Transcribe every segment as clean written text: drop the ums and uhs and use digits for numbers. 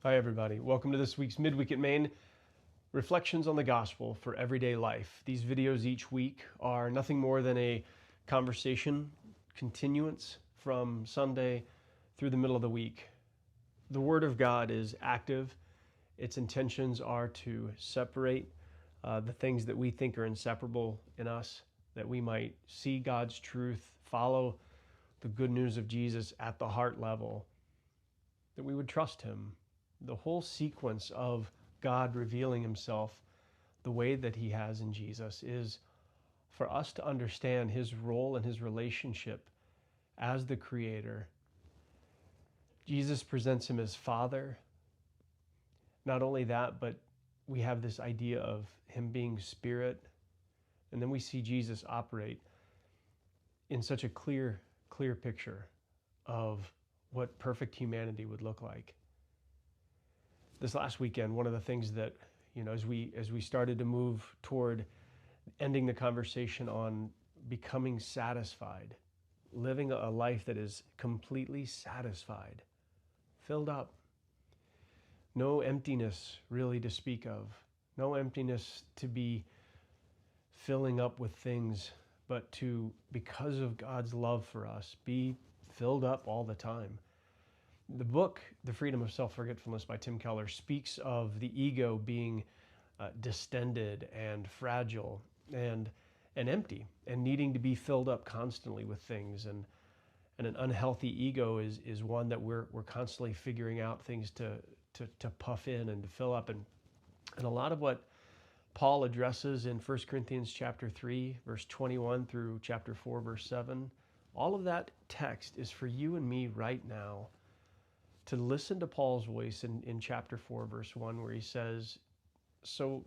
Hi, everybody. Welcome to this week's Midweek Main, reflections on the gospel for everyday life. These videos each week are nothing more than a conversation continuance from Sunday through the middle of the week. The Word of God is active. Its intentions are to separate the things that we think are inseparable in us, that we might see God's truth, follow the good news of Jesus at the heart level, that we would trust Him. The whole sequence of God revealing Himself the way that He has in Jesus is for us to understand His role and His relationship as the Creator. Jesus presents Him as Father. Not only that, but we have this idea of Him being Spirit. And then we see Jesus operate in such a clear picture of what perfect humanity would look like. This last weekend, one of the things that, as we started to move toward ending the conversation on becoming satisfied, living a life that is completely satisfied, filled up, no emptiness really to speak of, no emptiness to be filling up with things, but to, because of God's love for us, be filled up all the time. The book, The Freedom of Self-Forgetfulness by Tim Keller, speaks of the ego being distended and fragile and empty and needing to be filled up constantly with things. And an unhealthy ego is one that we're constantly figuring out things to puff in and to fill up. And a lot of what Paul addresses in 1 Corinthians chapter 3, verse 21 through chapter 4, verse 7, all of that text is for you and me right now to listen to Paul's voice in chapter 4, verse 1, where he says, so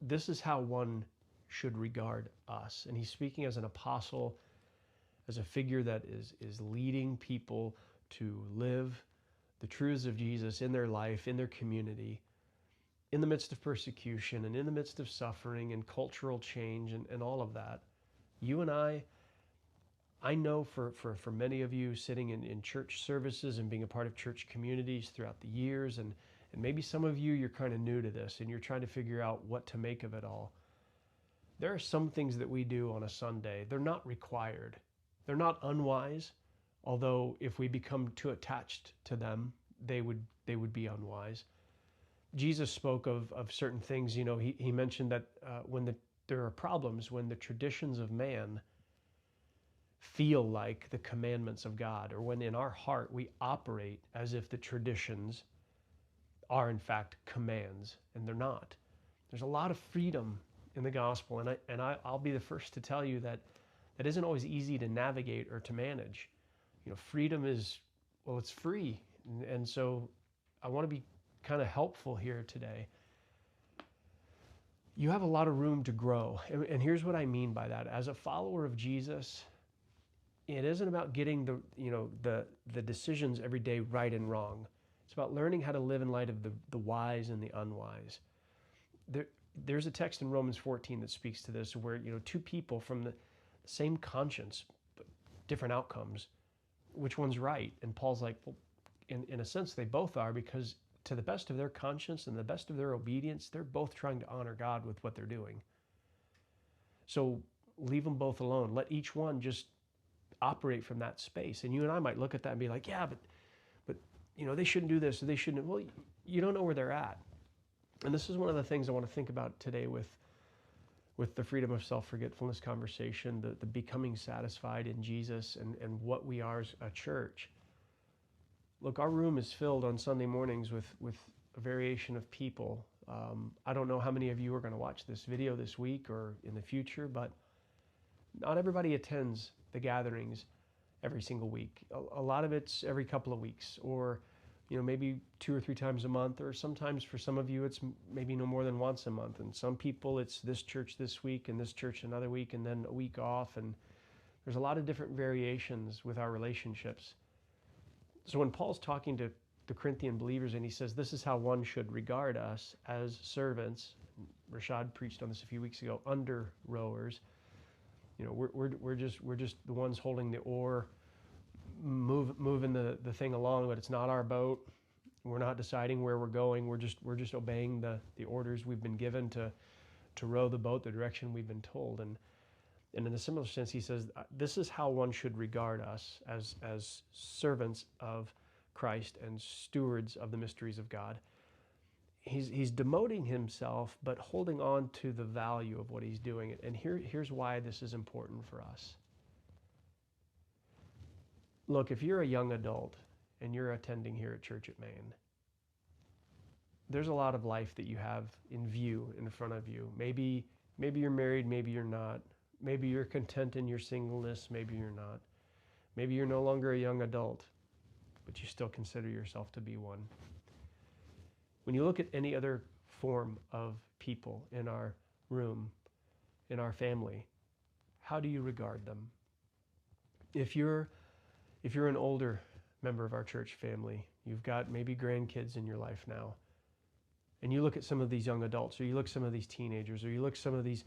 this is how one should regard us. And he's speaking as an apostle, as a figure that is leading people to live the truths of Jesus in their life, in their community, in the midst of persecution and in the midst of suffering and cultural change and all of that. You and I know for many of you sitting in church services and being a part of church communities throughout the years, and maybe some of you, you're kind of new to this and you're trying to figure out what to make of it all. There are some things that we do on a Sunday. They're not required. They're not unwise, although if we become too attached to them, they would be unwise. Jesus spoke of certain things. He mentioned that when there are problems, when the traditions of man feel like the commandments of God, or when in our heart we operate as if the traditions are in fact commands, and they're not. There's a lot of freedom in the gospel, and I'll be the first to tell you that isn't always easy to navigate or to manage. Freedom is, well, it's free, and so I want to be kind of helpful here today. You have a lot of room to grow, and here's what I mean by that. As a follower of Jesus, it isn't about getting the decisions every day right and wrong. It's about learning how to live in light of the wise and the unwise. There's a text in Romans 14 that speaks to this, where two people from the same conscience, but different outcomes, which one's right? And Paul's like, well, in a sense they both are, because to the best of their conscience and the best of their obedience, they're both trying to honor God with what they're doing. So leave them both alone. Let each one just operate from that space. And you and I might look at that and be like, yeah, but they shouldn't do this, or they shouldn't. Well, you don't know where they're at. And this is one of the things I want to think about today with the freedom of self-forgetfulness conversation, the becoming satisfied in Jesus, and what we are as a church. Look, our room is filled on Sunday mornings with a variation of people. I don't know how many of you are going to watch this video this week or in the future, but not everybody attends the gatherings every single week. A lot of it's every couple of weeks, or maybe 2 or 3 times a month, or sometimes for some of you it's maybe no more than once a month. And some people it's this church this week and this church another week and then a week off. And there's a lot of different variations with our relationships. So when Paul's talking to the Corinthian believers and he says, this is how one should regard us as servants, Rashad preached on this a few weeks ago, under rowers. We're just the ones holding the oar, moving the thing along, but it's not our boat. We're not deciding where we're going. We're just obeying the orders we've been given to row the boat the direction we've been told. And in a similar sense, he says, this is how one should regard us as servants of Christ and stewards of the mysteries of God. He's demoting himself, but holding on to the value of what he's doing. And here's why this is important for us. Look, if you're a young adult and you're attending here at Church at Main, there's a lot of life that you have in view in front of you. Maybe you're married, maybe you're not. Maybe you're content in your singleness, maybe you're not. Maybe you're no longer a young adult, but you still consider yourself to be one. When you look at any other form of people in our room, in our family, how do you regard them? If you're an older member of our church family, you've got maybe grandkids in your life now, and you look at some of these young adults, or you look at some of these teenagers, or you look at some of these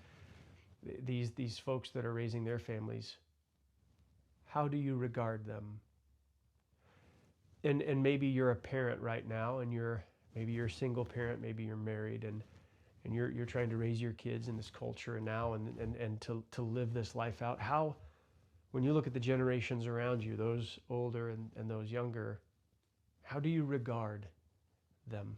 folks that are raising their families, how do you regard them? And maybe you're a parent right now, and maybe you're a single parent, maybe you're married, and you're trying to raise your kids in this culture now and to live this life out. How, when you look at the generations around you, those older and those younger, how do you regard them?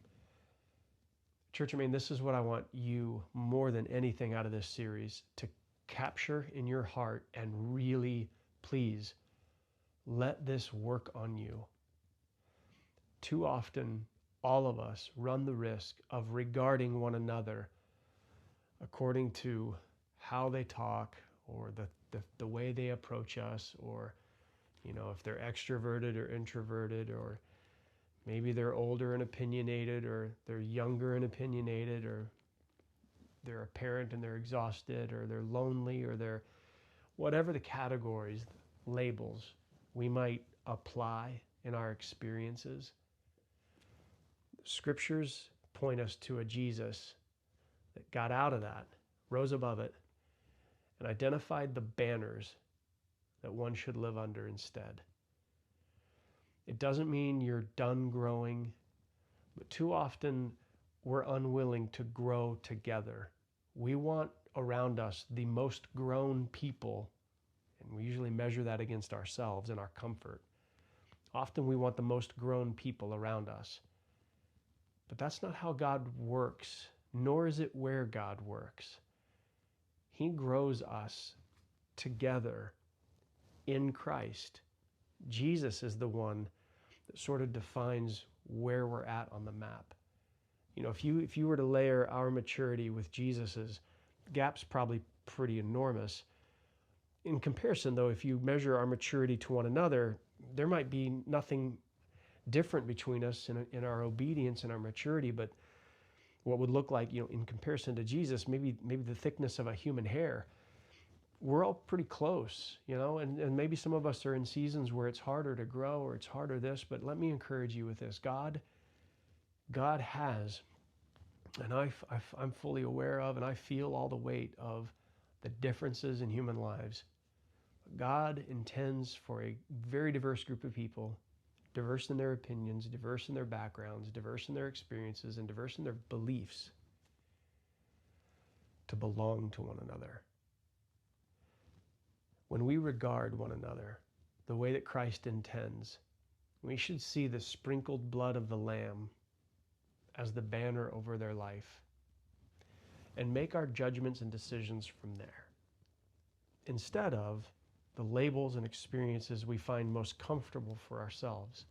Church, I mean, this is what I want you more than anything out of this series to capture in your heart, and really, please, let this work on you. Too often, all of us run the risk of regarding one another according to how they talk, or the way they approach us, or if they're extroverted or introverted, or maybe they're older and opinionated, or they're younger and opinionated, or they're a parent and they're exhausted, or they're lonely, or they're whatever the categories, labels we might apply in our experiences. Scriptures point us to a Jesus that got out of that, rose above it, and identified the banners that one should live under instead. It doesn't mean you're done growing, but too often we're unwilling to grow together. We want around us the most grown people, and we usually measure that against ourselves and our comfort. Often we want the most grown people around us. But that's not how God works, nor is it where God works. He grows us together in Christ. Jesus is the one that sort of defines where we're at on the map. If you were to layer our maturity with Jesus's, gap's probably pretty enormous. In comparison, though, if you measure our maturity to one another, there might be nothing different between us in our obedience and our maturity, but what would look like, in comparison to Jesus, maybe the thickness of a human hair. We're all pretty close, and maybe some of us are in seasons where it's harder to grow, or it's harder this, but let me encourage you with this. God has, and I'm fully aware of, and I feel all the weight of the differences in human lives. God intends for a very diverse group of people, diverse in their opinions, diverse in their backgrounds, diverse in their experiences, and diverse in their beliefs, to belong to one another. When we regard one another the way that Christ intends, we should see the sprinkled blood of the Lamb as the banner over their life, and make our judgments and decisions from there, instead of the labels and experiences we find most comfortable for ourselves.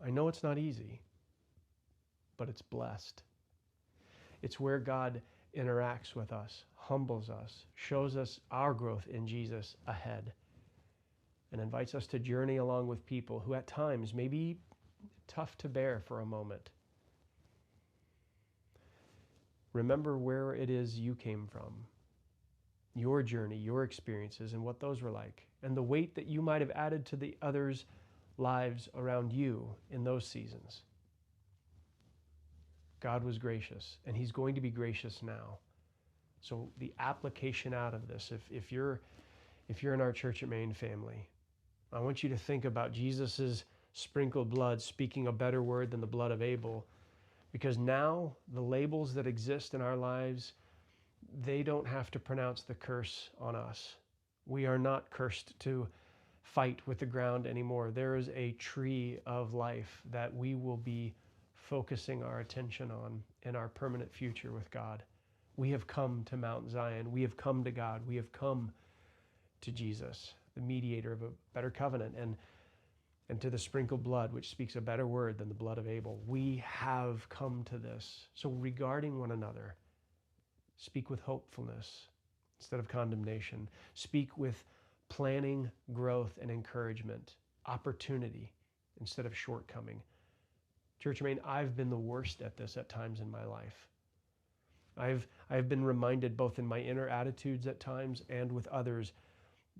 I know it's not easy, but it's blessed. It's where God interacts with us, humbles us, shows us our growth in Jesus ahead, and invites us to journey along with people who at times may be tough to bear for a moment. Remember where it is you came from, your journey, your experiences, and what those were like, and the weight that you might have added to the others' lives around you in those seasons. God was gracious, and He's going to be gracious now. So the application out of this, if you're in our Church at Main family, I want you to think about Jesus's sprinkled blood speaking a better word than the blood of Abel. Because now the labels that exist in our lives, they don't have to pronounce the curse on us. We are not cursed to fight with the ground anymore. There is a tree of life that we will be focusing our attention on in our permanent future with God. We have come to Mount Zion. We have come to God. We have come to Jesus, the mediator of a better covenant, and to the sprinkled blood, which speaks a better word than the blood of Abel. We have come to this. So regarding one another, speak with hopefulness instead of condemnation. Speak with planning, growth, and encouragement, opportunity instead of shortcoming. Church Main, I've been the worst at this at times in my life. I've been reminded both in my inner attitudes at times and with others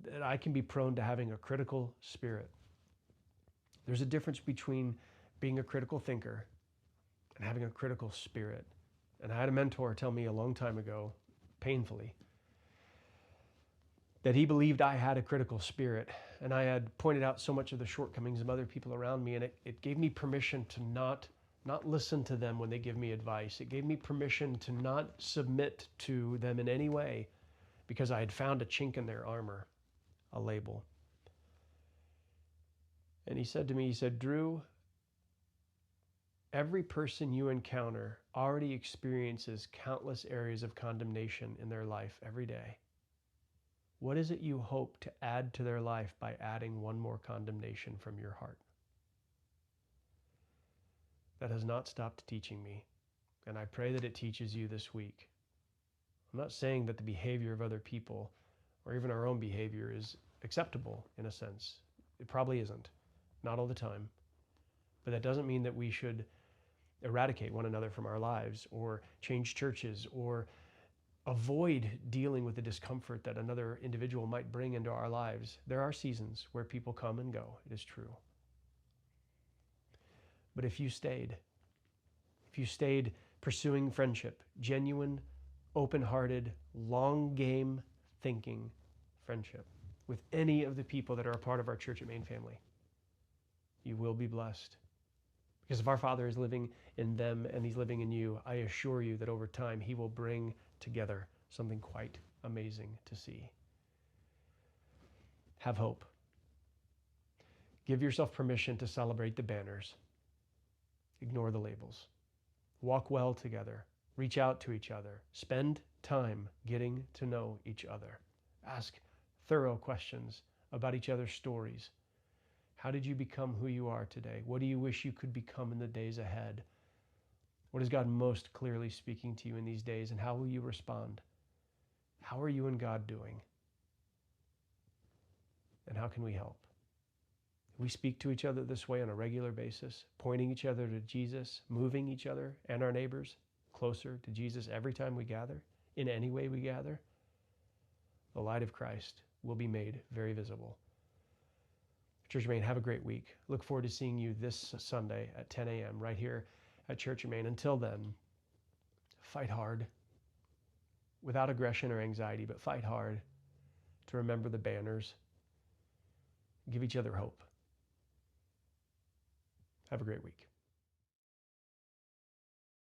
that I can be prone to having a critical spirit. There's a difference between being a critical thinker and having a critical spirit. And I had a mentor tell me a long time ago, painfully, that he believed I had a critical spirit. And I had pointed out so much of the shortcomings of other people around me, and it gave me permission to not listen to them when they give me advice. It gave me permission to not submit to them in any way because I had found a chink in their armor, a label. And he said to me, Drew, every person you encounter already experiences countless areas of condemnation in their life every day. What is it you hope to add to their life by adding one more condemnation from your heart? That has not stopped teaching me, and I pray that it teaches you this week. I'm not saying that the behavior of other people or even our own behavior is acceptable in a sense. It probably isn't. Not all the time. But that doesn't mean that we should eradicate one another from our lives or change churches or avoid dealing with the discomfort that another individual might bring into our lives. There are seasons where people come and go. It is true. But if you stayed pursuing friendship, genuine, open-hearted, long game thinking friendship with any of the people that are a part of our Church at Main family, you will be blessed. Because if our Father is living in them and He's living in you, I assure you that over time He will bring together something quite amazing to see. Have hope. Give yourself permission to celebrate the banners. Ignore the labels. Walk well together. Reach out to each other. Spend time getting to know each other. Ask thorough questions about each other's stories. How did you become who you are today? What do you wish you could become in the days ahead? What is God most clearly speaking to you in these days, and how will you respond? How are you and God doing? And how can we help? We speak to each other this way on a regular basis, pointing each other to Jesus, moving each other and our neighbors closer to Jesus every time we gather, in any way we gather. The light of Christ will be made very visible. Church of Main, have a great week. Look forward to seeing you this Sunday at 10 a.m. right here at Church of Main. Until then, fight hard without aggression or anxiety, but fight hard to remember the banners. Give each other hope. Have a great week.